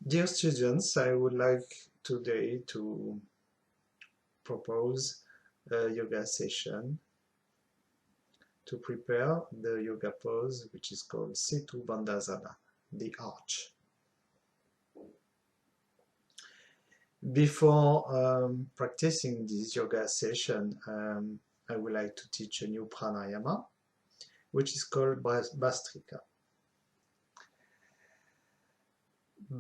Dear students, I would like today to propose a yoga session to prepare the yoga pose which is called setubandhasana, the arch. Before practicing this yoga session, I would like to teach a new pranayama which is called Bhastrika.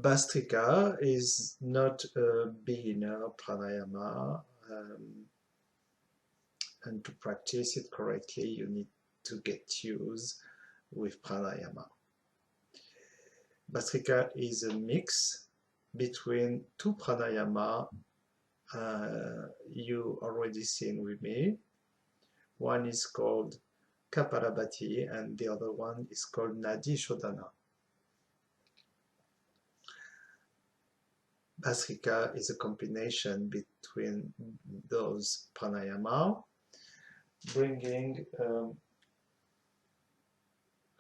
Bhastrika is not a beginner pranayama, and to practice it correctly you need to get used with pranayama. Bhastrika is a mix between two pranayama you already seen with me. One is called Kapalabhati and the other one is called Nadi Shodhana. Bhastrika is a combination between those pranayama, bringing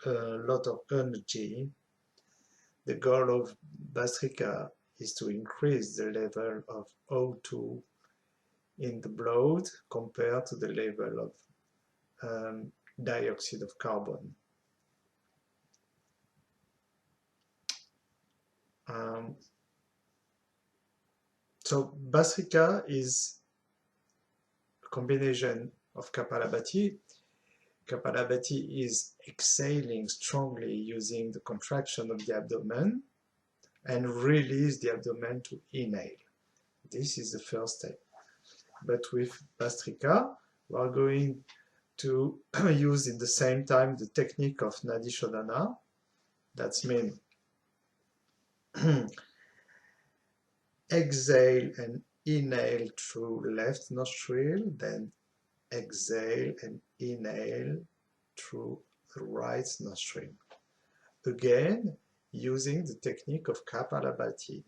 a lot of energy. The goal of Bhastrika is to increase the level of O2 in the blood compared to the level of dioxide of carbon. So Bhastrika is a combination of Kapalabhati. Kapalabhati is exhaling strongly using the contraction of the abdomen and release the abdomen to inhale. This is the first step. But with Bhastrika, we are going to use in the same time the technique of Nadi Shodhana. That means exhale and inhale through left nostril, then exhale and inhale through the right nostril. Again, using the technique of Kapalabhati,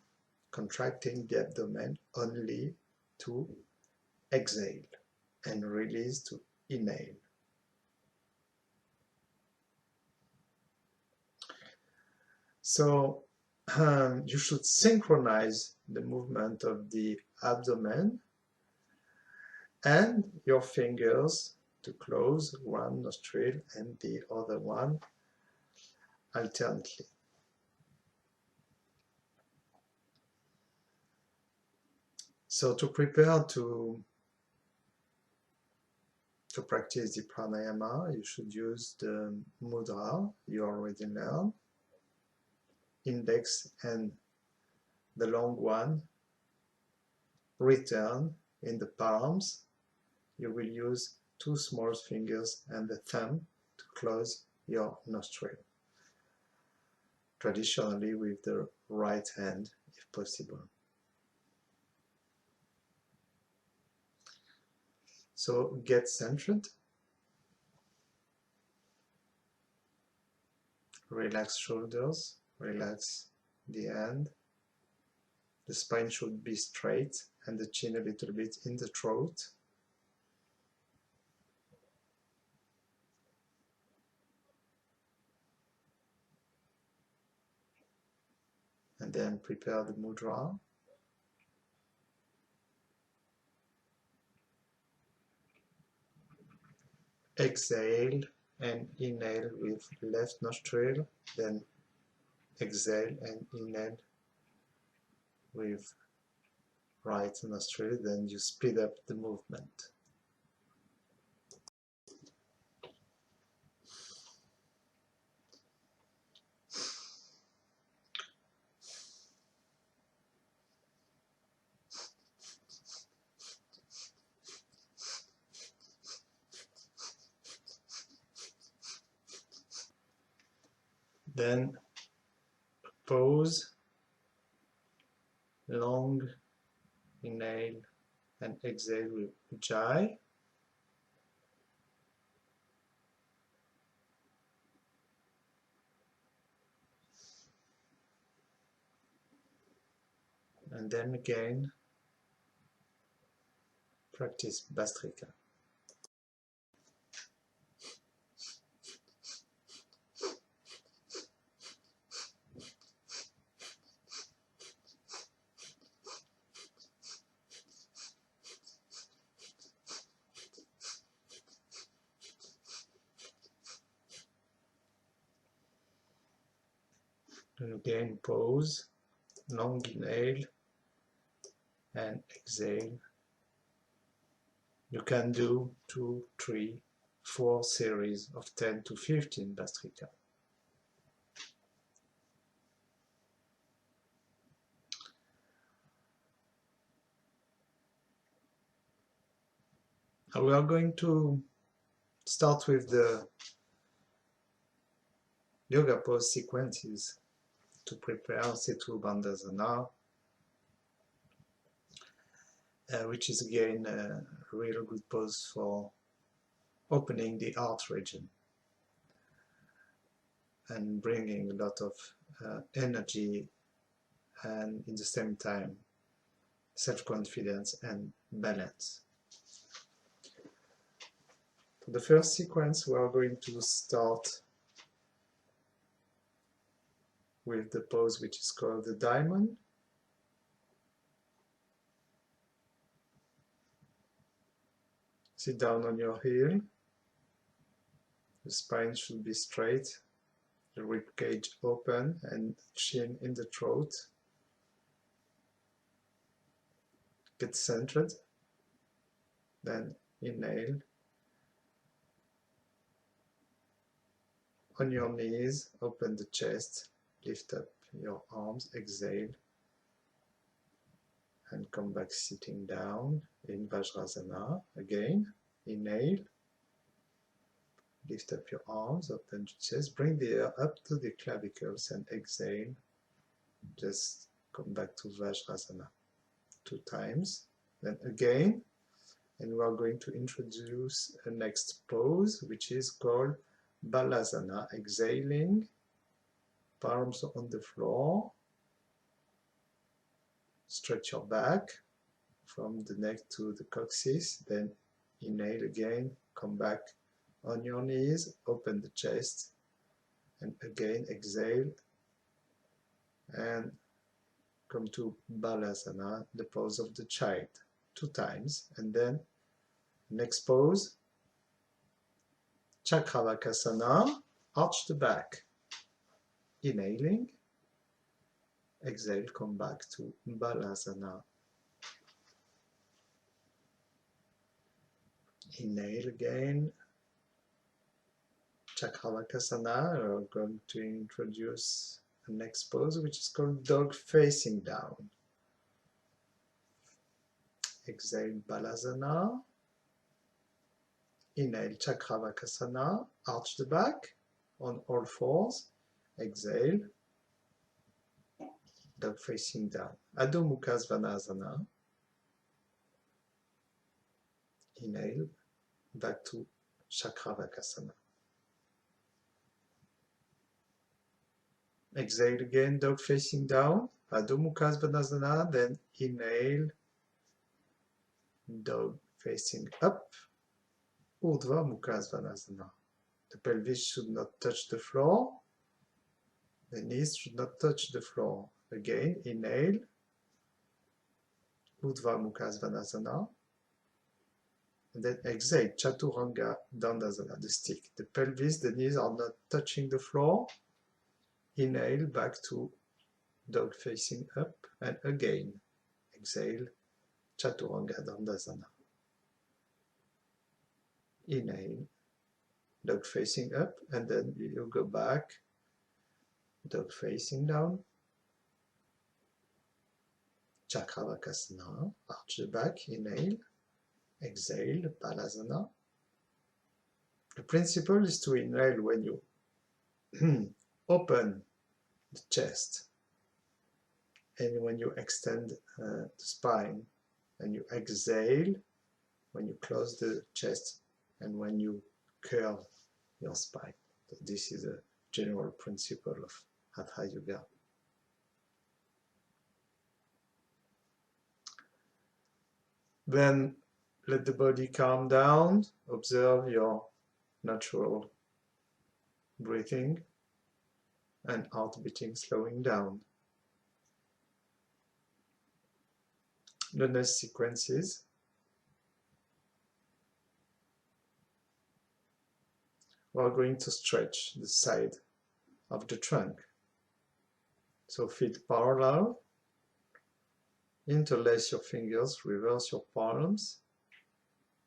contracting the abdomen only to exhale and release to inhale. So you should synchronize the movement of the abdomen and your fingers to close one nostril and the other one alternately. So to prepare to practice the pranayama, you should use the mudra you already learned, index and the long one return in the palms. You will use two small fingers and the thumb to close your nostril, traditionally with the right hand if possible. So get centered, relax shoulders, relax the hand. The spine should be straight and the chin a little bit in the throat. And then prepare the mudra. Exhale and inhale with left nostril, then exhale and inhale with right nostril, then you speed up the movement. Then pause, long inhale and exhale with Ujjayi. And then again practice Bhastrika. And again, pause, long inhale and exhale. You can do 2, 3, 4 series of 10 to 15 Bhastrika. Now we are going to start with the yoga pose sequences to prepare setubandhasana, which is again a real good pose for opening the heart region and bringing a lot of energy and in the same time self-confidence and balance. For the first sequence we are going to start with the pose which is called the diamond. Sit down on your heel. The spine should be straight, the rib cage open and chin in the throat. Get centered. Then inhale. On your knees, open the chest, lift up your arms, exhale. And come back sitting down in Vajrasana. Again, inhale. Lift up your arms, open the chest, bring the air up to the clavicles and exhale. Just come back to Vajrasana 2 times. Then again, and we are going to introduce a next pose which is called Balasana. Exhaling, palms on the floor. Stretch your back from the neck to the coccyx. Then inhale again, come back on your knees, open the chest, and again exhale and come to Balasana, the pose of the child, 2 times. And then next pose, Chakravakasana, arch the back, inhaling, exhale, come back to Balasana. Inhale again, Chakravakasana. We're going to introduce the next pose which is called dog facing down. Exhale, Balasana. Inhale, Chakravakasana, arch the back on all fours. Exhale, dog facing down. Adho Mukha Svanasana. Inhale, back to Chakravakasana. Exhale again, dog facing down, Adho Mukha Svanasana. Then inhale, dog facing up, Urdhva Mukha Svanasana. The pelvis should not touch the floor, the knees should not touch the floor. Again, inhale, Urdhva Mukha Svanasana. And then exhale, Chaturanga Dandasana, the stick. The pelvis, the knees are not touching the floor. Inhale, back to dog facing up, and again, exhale, Chaturanga Dandasana. Inhale, dog facing up, and then you go back, dog facing down, Chakravakasana, arch the back, inhale, exhale, Balasana. The principle is to inhale when you open the chest and when you extend the spine, and you exhale when you close the chest and when you curve your spine. So this is a general principle of Hatha Yoga. Then let the body calm down, observe your natural breathing and heart beating slowing down. The next sequences we are going to stretch the side of the trunk. So feet parallel, interlace your fingers, reverse your palms,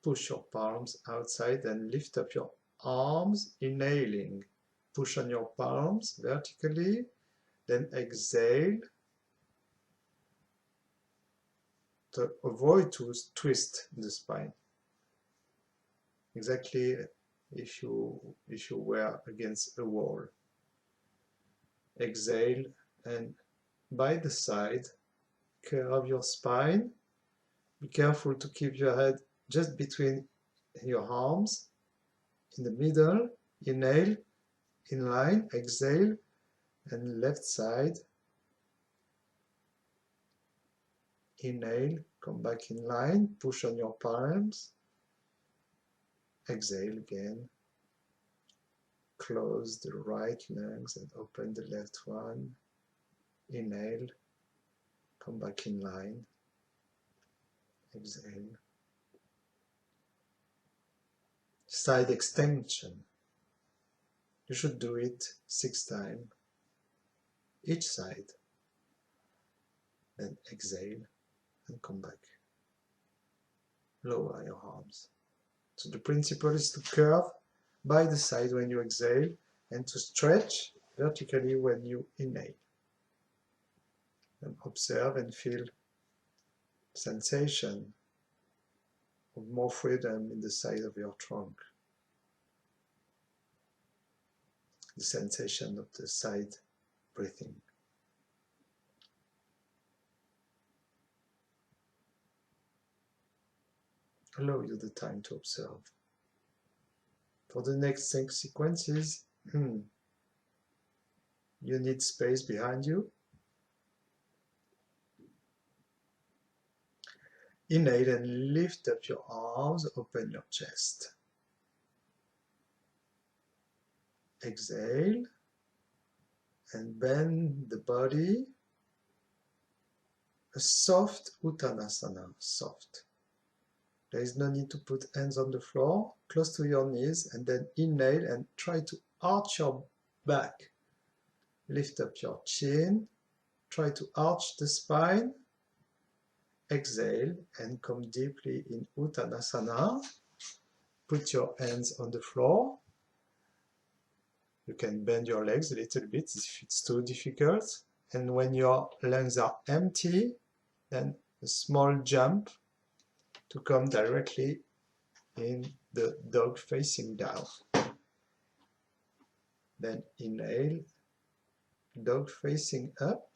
push your palms outside and lift up your arms, inhaling. Push on your palms vertically, then exhale to avoid to twist the spine. Exactly if you were against a wall. Exhale and by the side, curve your spine. Be careful to keep your head just between your arms, in the middle. Inhale, in line, exhale, and left side. Inhale, come back in line, push on your palms. Exhale again. Close the right lungs and open the left one. Inhale, come back in line. Exhale. Side extension. You should do it 6 times, each side. Then exhale and come back. Lower your arms. So the principle is to curve by the side when you exhale and to stretch vertically when you inhale. And observe and feel sensation of more freedom in the side of your trunk. The sensation of the side breathing. Allow you the time to observe. For the next 6 sequences, you need space behind you. Inhale and lift up your arms, open your chest. Exhale and bend the body. A soft Uttanasana, soft. There is no need to put hands on the floor, close to your knees, and then inhale and try to arch your back. Lift up your chin, try to arch the spine. Exhale and come deeply in Uttanasana. Put your hands on the floor. You can bend your legs a little bit if it's too difficult. And when your lungs are empty, then a small jump to come directly in the dog facing down. Then inhale, dog facing up.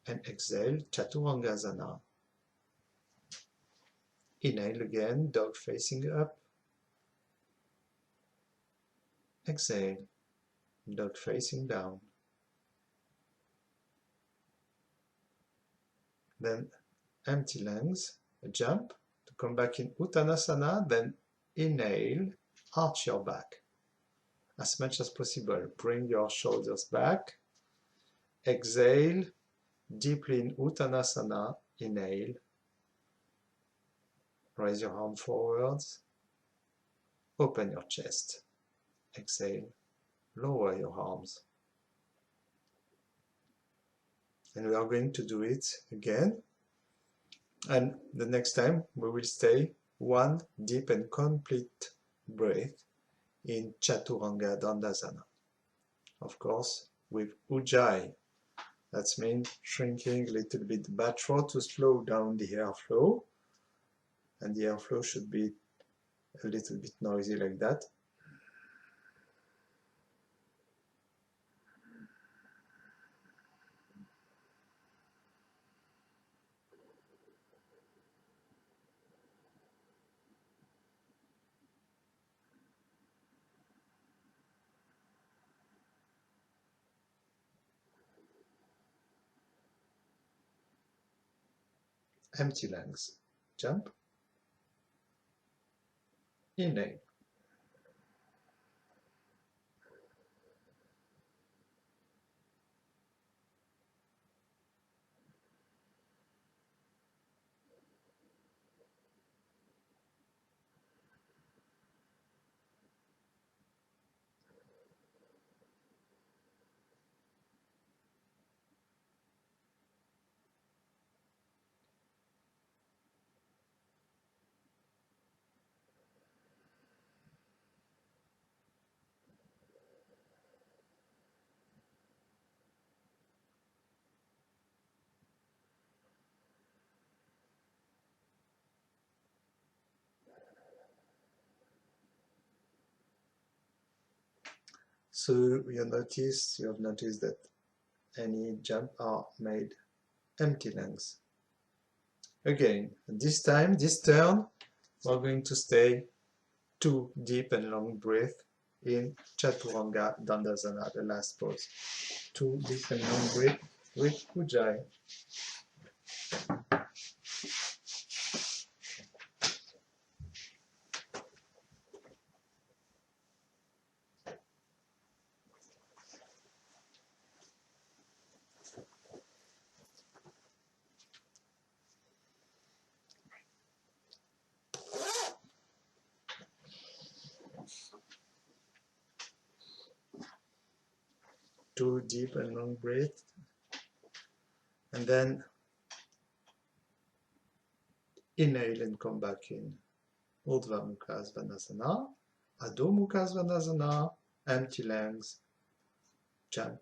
And exhale, setubandhasana. Inhale again, dog facing up. Exhale, dog facing down. Then empty lungs, a jump to come back in Uttanasana. Then inhale, arch your back as much as possible. Bring your shoulders back. Exhale, deeply in Uttanasana. Inhale. Raise your arm forwards. Open your chest. Exhale. Lower your arms. And we are going to do it again. And the next time we will stay one deep and complete breath in Chaturanga Dandasana. Of course, with Ujjayi. That means shrinking a little bit the back throat to slow down the airflow. And the airflow should be a little bit noisy like that. Empty lungs. Jump. Inhale. So you have noticed that any jump are made empty lungs. Again, this time, this turn, we're going to stay 2 deep and long breaths in Chaturanga Dandasana, the last pose. 2 deep and long breaths with Ujjayi. Two deep and long breaths, and then inhale and come back in Urdhva Mukha Svanasana, Adho Mukha Svanasana, empty lungs, jump,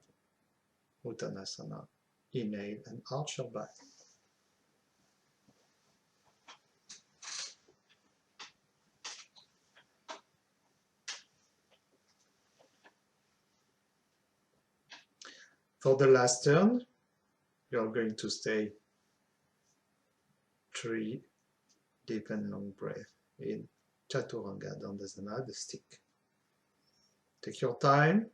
Uttanasana, inhale and arch your back. For the last turn, you're going to stay 3 deep and long breaths in Chaturanga Dandasana, the stick. Take your time,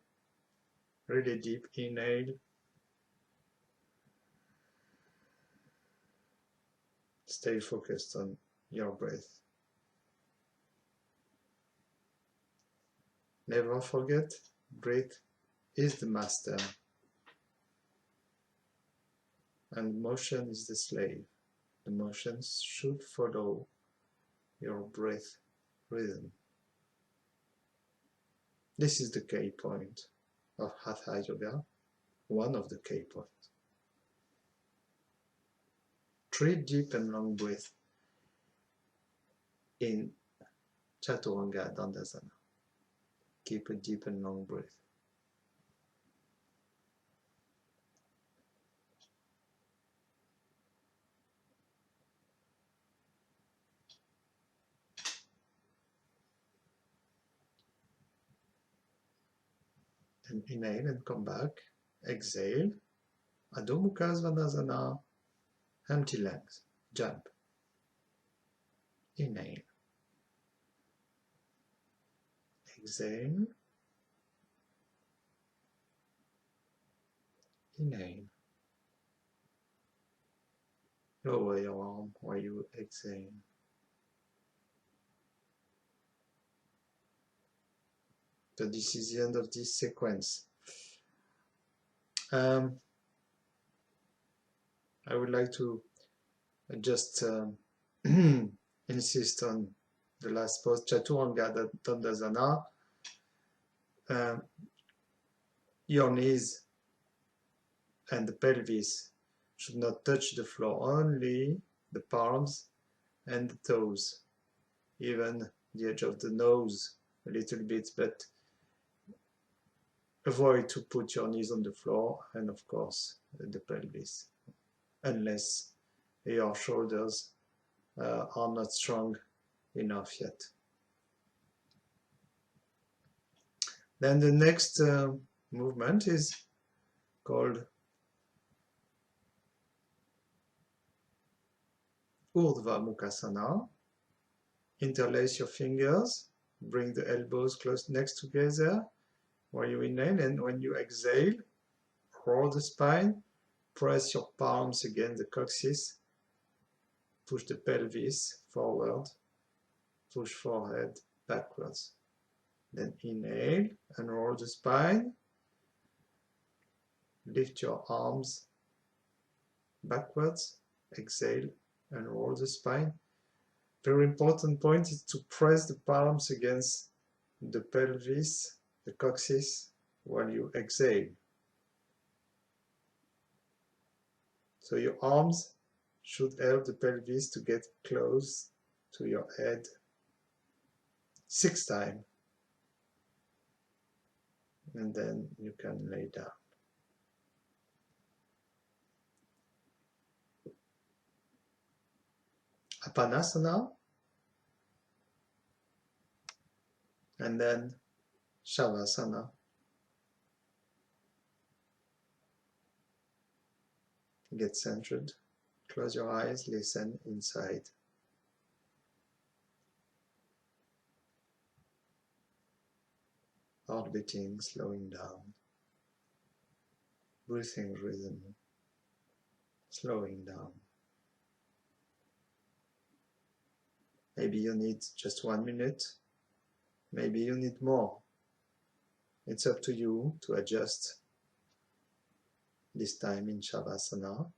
really deep inhale, stay focused on your breath. Never forget, breath is the master and motion is the slave. The motions should follow your breath rhythm. This is the key point of Hatha Yoga, one of the key points. 3 deep and long breaths in Chaturanga Dandasana. Keep a deep and long breath. And inhale and come back. Exhale. Adho Mukha Svanasana. Empty lungs. Jump. Inhale. Exhale. Inhale. Lower your arm while you exhale. So this is the end of this sequence. I would like to just insist on the last pose, Chaturanga Dandasana. Your knees and the pelvis should not touch the floor, only the palms and the toes, even the edge of the nose a little bit, but avoid to put your knees on the floor and of course the pelvis, unless your shoulders are not strong enough yet. Then the next movement is called Urdhva Mukhasana. Interlace your fingers, bring the elbows close next together while you inhale, and when you exhale, roll the spine, press your palms against the coccyx, push the pelvis forward, push forehead backwards. Then inhale and roll the spine, lift your arms backwards, exhale and roll the spine. Very important point is to press the palms against the pelvis, the coccyx, while you exhale. So your arms should help the pelvis to get close to your head 6 times. And then you can lay down. Apanasana, and then Shavasana, get centered. Close your eyes, listen inside. Heart beating, slowing down. Breathing rhythm, slowing down. Maybe you need just 1 minute. Maybe you need more. It's up to you to adjust this time in Shavasana.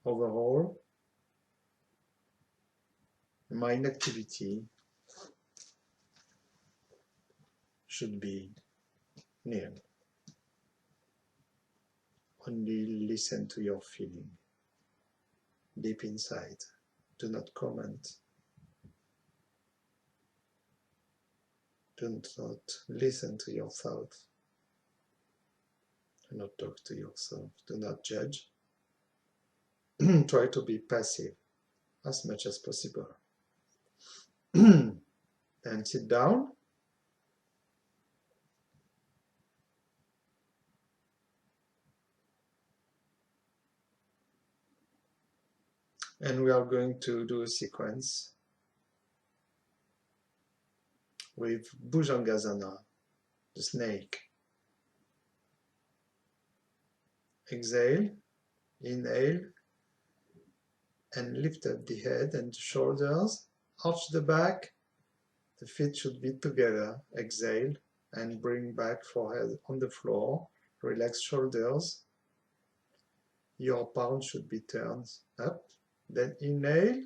Overall, mind activity should be nil. Only listen to your feeling deep inside. Do not comment. Do not listen to your thoughts. Do not talk to yourself. Do not judge. Try to be passive as much as possible. And sit down. And we are going to do a sequence with Bhujangasana, the snake. Exhale, inhale, and lift up the head and the shoulders. Arch the back. The feet should be together. Exhale and bring back forehead on the floor. Relax shoulders. Your palm should be turned up. Then inhale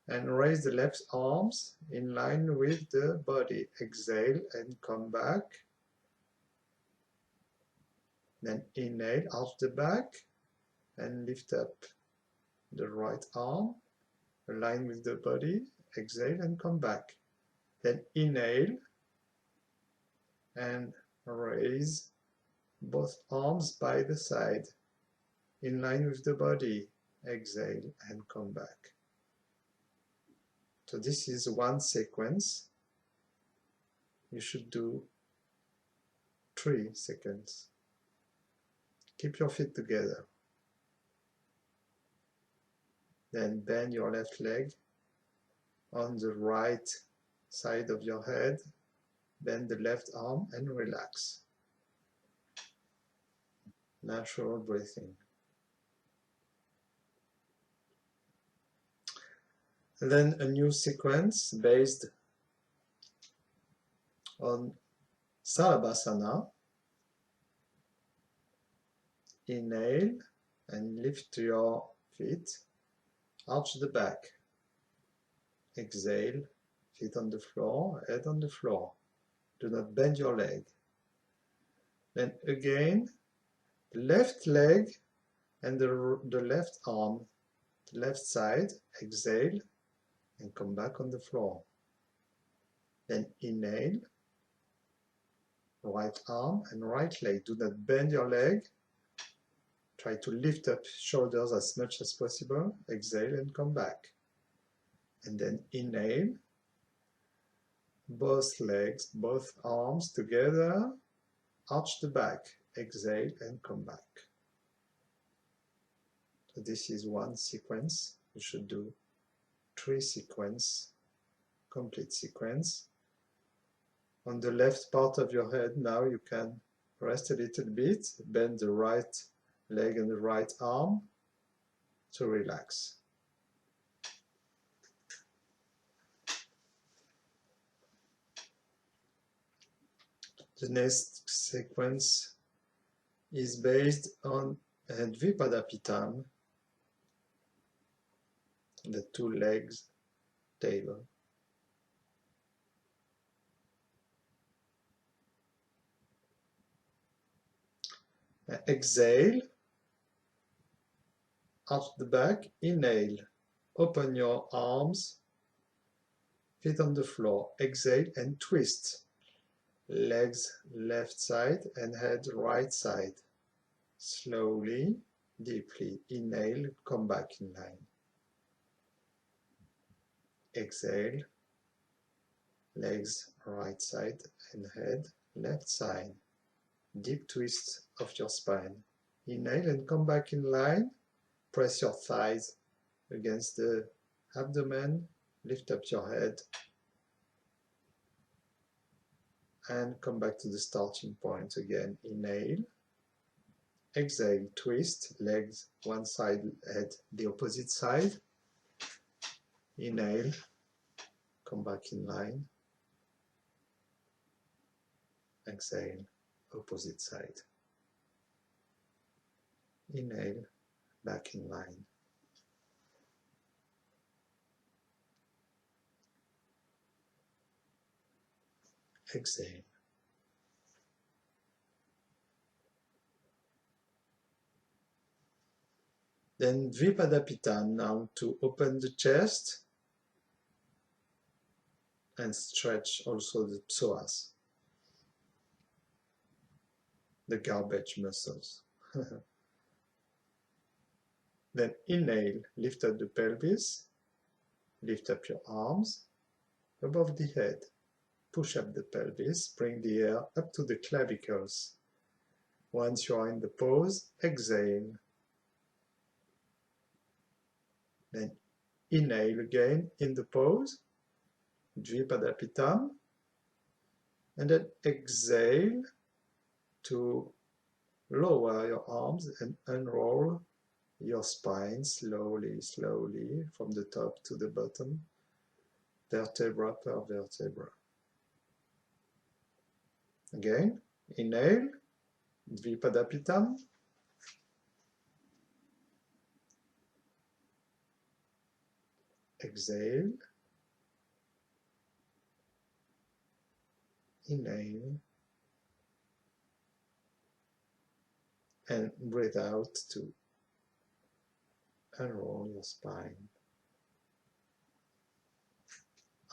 and raise the left arms in line with the body. Exhale and come back. Then inhale, arch the back and lift up the right arm, align with the body. Exhale and come back. Then inhale and raise both arms by the side, in line with the body. Exhale and come back. So this is one sequence. You should do 3 seconds. Keep your feet together. Then bend your left leg on the right side of your head. Bend the left arm and relax. Natural breathing. And then a new sequence based on Salabhasana. Inhale and lift your feet. Arch the back. Exhale, feet on the floor, head on the floor. Do not bend your leg. Then again, the left leg and the left arm, the left side. Exhale and come back on the floor. Then inhale, right arm and right leg. Do not bend your leg. Try to lift up shoulders as much as possible. Exhale and come back. And then inhale, both legs, both arms together, arch the back. Exhale and come back. So this is one sequence. You should do 3 sequence, complete sequence. On the left part of your head now you can rest a little bit, bend the right leg and the right arm to relax. The next sequence is based on Dvipada Pitam, the 2 legs table. Exhale, arch the back, inhale, open your arms, feet on the floor. Exhale and twist. Legs left side and head right side. Slowly, deeply. Inhale, come back in line. Exhale, legs right side and head left side. Deep twist of your spine. Inhale and come back in line. Press your thighs against the abdomen. Lift up your head. And come back to the starting point again. Inhale. Exhale, twist, legs one side, head the opposite side. Inhale, come back in line. Exhale, opposite side. Inhale, back in line. Exhale. Then Dvipadapita, now to open the chest and stretch also the psoas, the garbage muscles. Then inhale, lift up the pelvis, lift up your arms above the head. Push up the pelvis, bring the air up to the clavicles. Once you are in the pose, exhale. Then inhale again in the pose, Dvipadapitam, and then exhale to lower your arms and unroll your spine slowly, slowly from the top to the bottom, vertebra per vertebra. Again, inhale, Dvipadapitam. Exhale. Inhale. And breathe out to unroll your spine.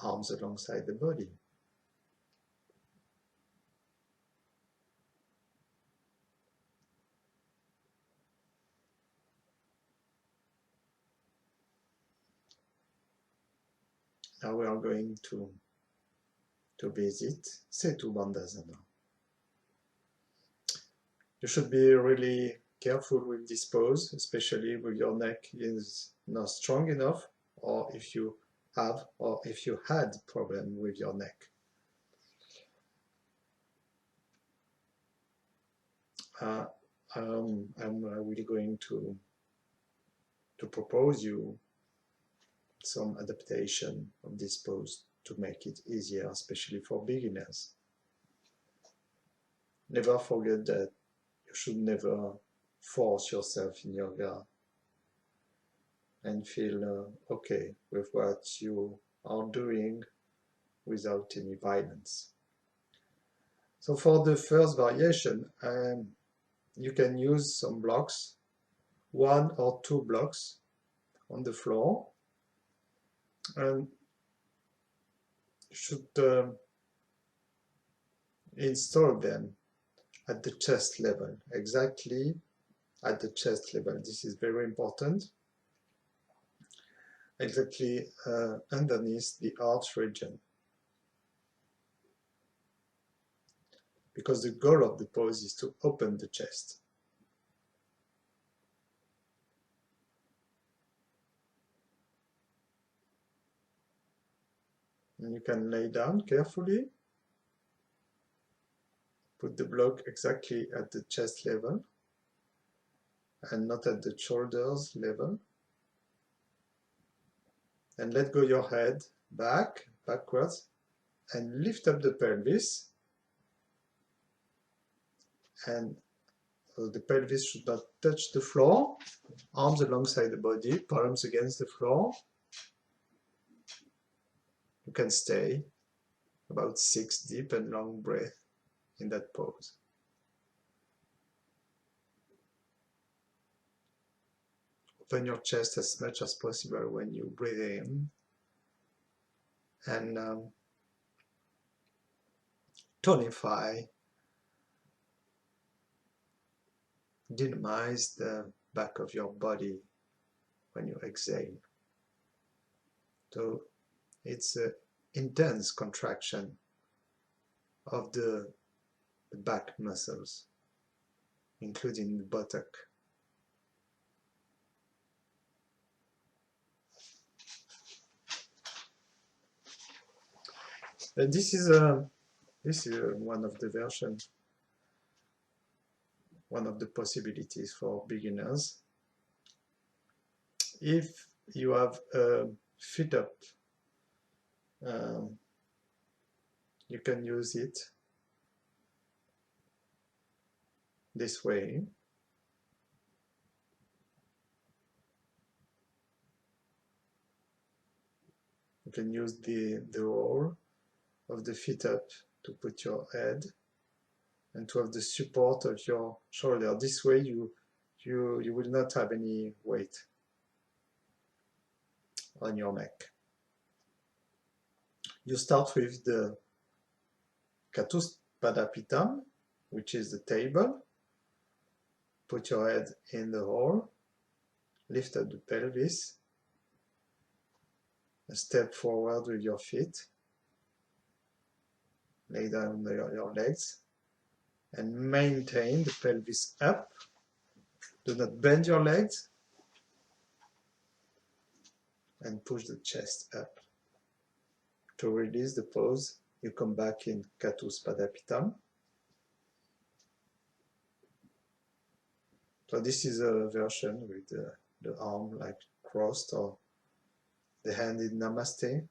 Arms alongside the body. Now we are going to visit setubandhasana. You should be really careful with this pose, especially if your neck is not strong enough, or if you have, or if you had problem with your neck. I'm really going to propose you some adaptation of this pose to make it easier, especially for beginners. Never forget that you should never force yourself in yoga, and feel okay with what you are doing without any violence. So for the first variation, you can use some blocks, 1 or 2 blocks on the floor, and you should install them at the chest level, exactly at the chest level. This is very important. Exactly underneath the arch region. Because the goal of the pose is to open the chest. And you can lay down carefully. Put the block exactly at the chest level and not at the shoulders level. And let go your head backwards, and lift up the pelvis. And the pelvis should not touch the floor. Arms alongside the body, palms against the floor. You can stay about 6 deep and long breaths in that pose. Open your chest as much as possible when you breathe in, and tonify, dynamize the back of your body when you exhale. So it's an intense contraction of the back muscles. including the buttock. This is one of the versions, one of the possibilities for beginners. If you have feet up, you can use it this way. You can use the roll of the feet up to put your head and to have the support of your shoulder. This way you will not have any weight on your neck. You start with the setubandhasana, which is the table. Put your head in the hole, lift up the pelvis, step forward with your feet, lay down your legs, and maintain the pelvis up. Do not bend your legs, and push the chest up. To release the pose, you come back in setubandhasana. So this is a version with the arm like crossed or the hand in Namaste.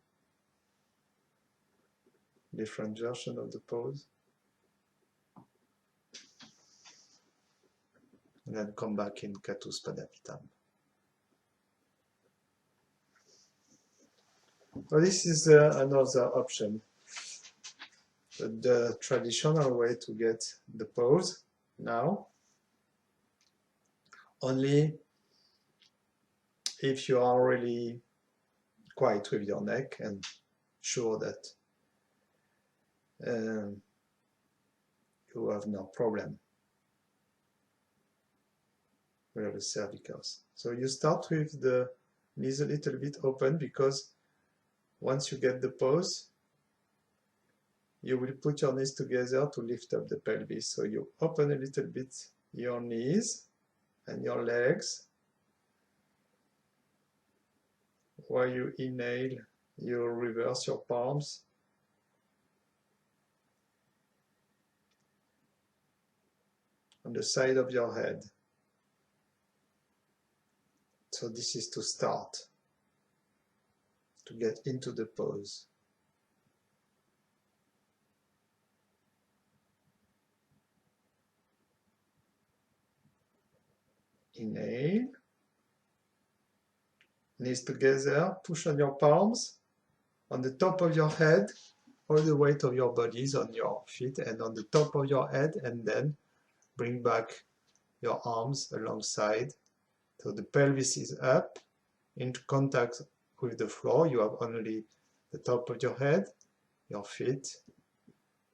Different version of the pose. And then come back in setubandhasana. So this is another option. The traditional way to get the pose now, only if you are really quiet with your neck and sure that you have no problem with the cervicals. So you start with the knees a little bit open, because once you get the pose, you will put your knees together to lift up the pelvis. So you open a little bit your knees and your legs. While you inhale, you reverse your palms. On the side of your head. So this is to start, to get into the pose. Inhale, knees together, push on your palms, on the top of your head, all the weight of your body is on your feet and on the top of your head, and then bring back your arms alongside. So the pelvis is up, into contact with the floor. You have only the top of your head, your feet,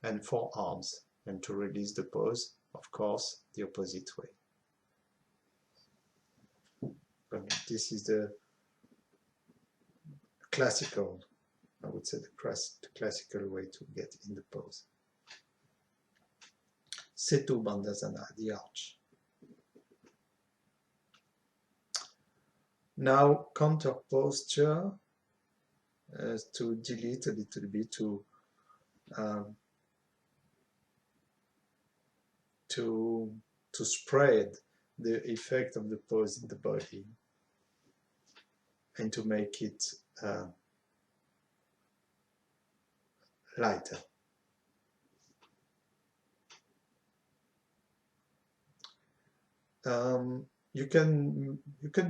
and forearms. And to release the pose, of course, the opposite way. This is the classical, I would say the classical way to get in the pose. Setubandhasana, the arch. Now counter posture, to delete a little bit, to spread the effect of the pose in the body and to make it lighter. You can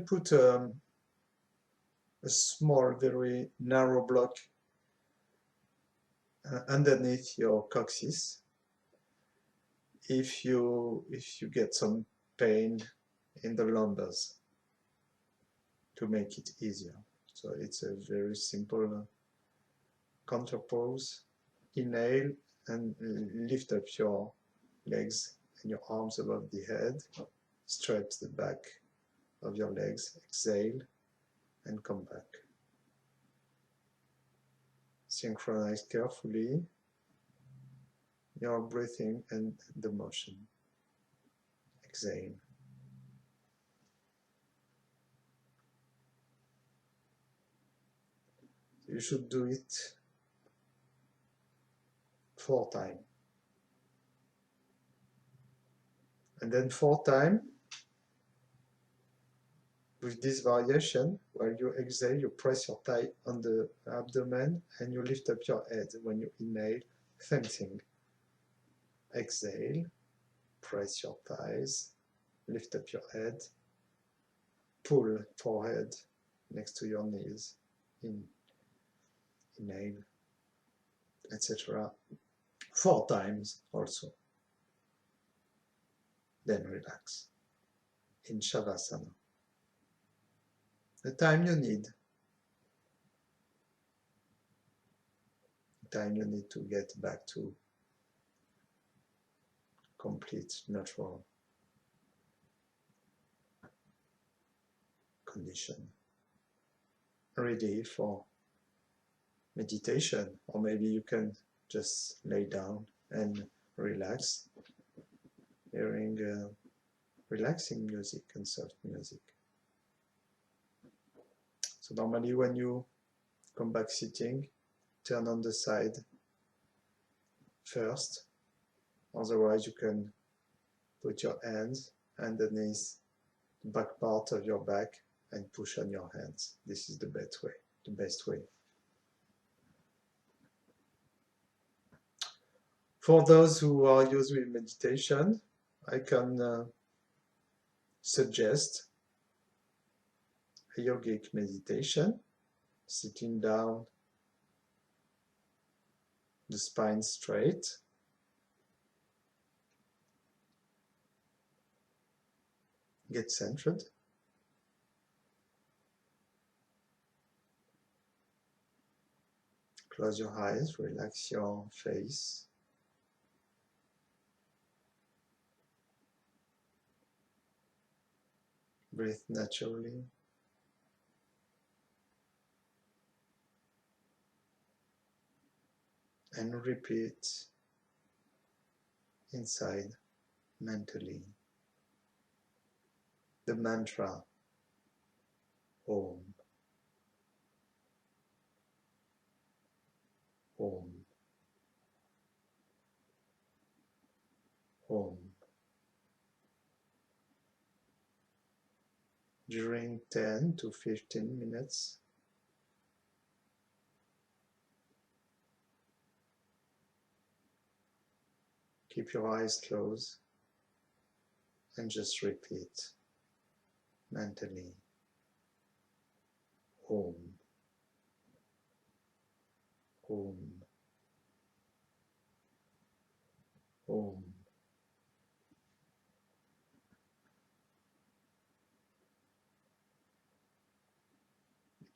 put a small, very narrow block underneath your coccyx if you get some pain in the lumbars, to make it easier. So it's a very simple counter pose. Inhale and lift up your legs and your arms above the head. Stretch the back of your legs. Exhale and come back. Synchronize carefully your breathing and the motion. exhale. You should do it 4 times. And then 4 times with this variation, where you exhale, you press your thigh on the abdomen and you lift up your head. When you inhale, same thing. Exhale, press your thighs, lift up your head, pull forehead next to your knees, inhale, etc. 4 times also. Then relax in Shavasana. The time you need. The time you need to get back to complete natural condition. Ready for meditation, or maybe you can just lay down and relax, hearing relaxing music and soft music. So normally when you come back sitting, turn on the side first, otherwise you can put your hands underneath the back part of your back and push on your hands. This is the best way. For those who are used with meditation, I can suggest a yogic meditation, sitting down, the spine straight, get centered, close your eyes, relax your face, breathe naturally, and repeat inside mentally the mantra Om, Om, Om. During 10 to 15 minutes, keep your eyes closed and just repeat mentally Om, Om, Om.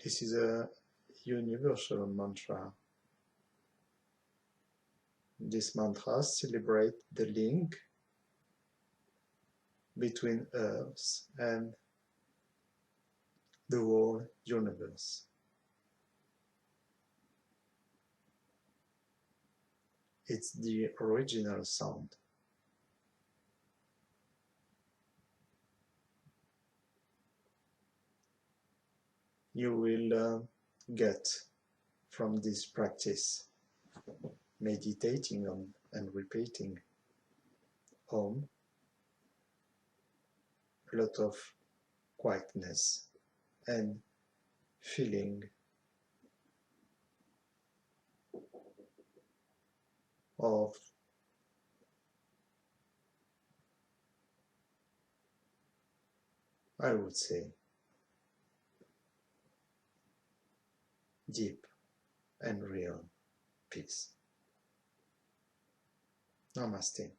This is a universal mantra. This mantra celebrates the link between Earth and the whole universe. It's the original sound. You will get from this practice, meditating on and repeating Om, a lot of quietness and feeling of I would say deep and real peace. Namaste.